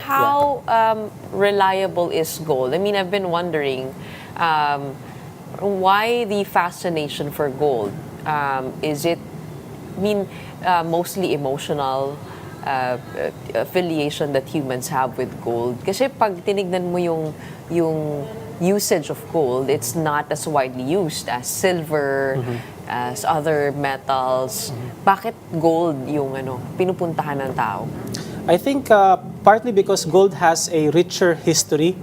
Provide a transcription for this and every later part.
how reliable is gold? I mean, I've been wondering why the fascination for gold? Is it, mostly emotional affiliation that humans have with gold? Kasi pag tinignan mo yung usage of gold, it's not as widely used as silver, as other metals. Bakit gold yung pinupuntahan ng tao? I think partly because gold has a richer history.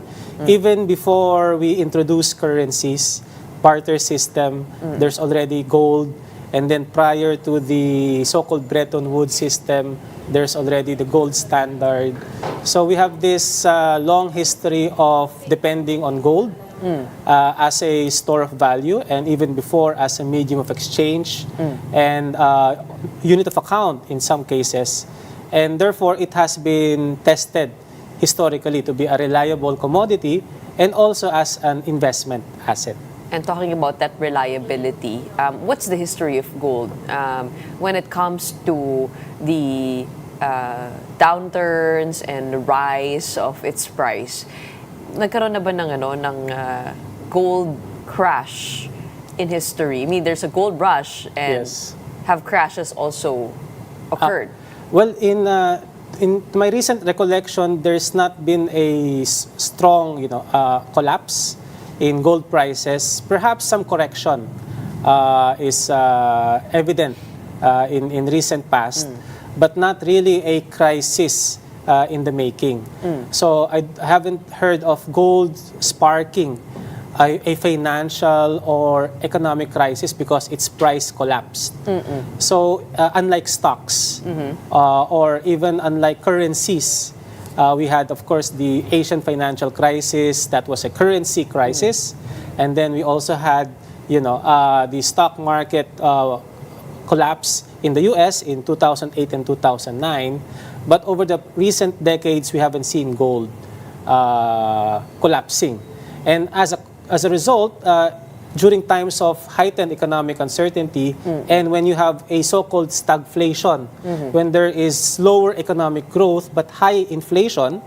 Even before we introduce currencies, barter system, there's already gold. And then prior to the so-called Bretton Woods system, there's already the gold standard. So we have this long history of depending on gold as a store of value, and even before as a medium of exchange and unit of account in some cases. And therefore, it has been tested historically to be a reliable commodity and also as an investment asset. And talking about that reliability, what's the history of gold when it comes to the downturns and rise of its price? Nagkaroon na ba ng gold crash in history? I mean, there's a gold rush, and Yes. have crashes also occurred? Well, in my recent recollection, there's not been a strong, collapse in gold prices. Perhaps some correction is evident in recent past, but not really a crisis in the making. So I haven't heard of gold sparking a financial or economic crisis because its price collapsed. So unlike stocks or even unlike currencies, we had, of course, the Asian financial crisis. That was a currency crisis. And then we also had, the stock market collapse in the US in 2008 and 2009. But over the recent decades, we haven't seen gold collapsing. And as a result, during times of heightened economic uncertainty, and when you have a so-called stagflation, when there is slower economic growth but high inflation,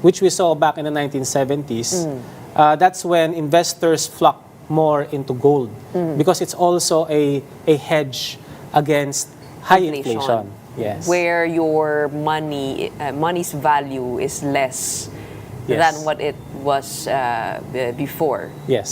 which we saw back in the 1970s, that's when investors flock more into gold because it's also a hedge against high inflation. Yes. Where your money's value is less Yes. than what it was before. Yes.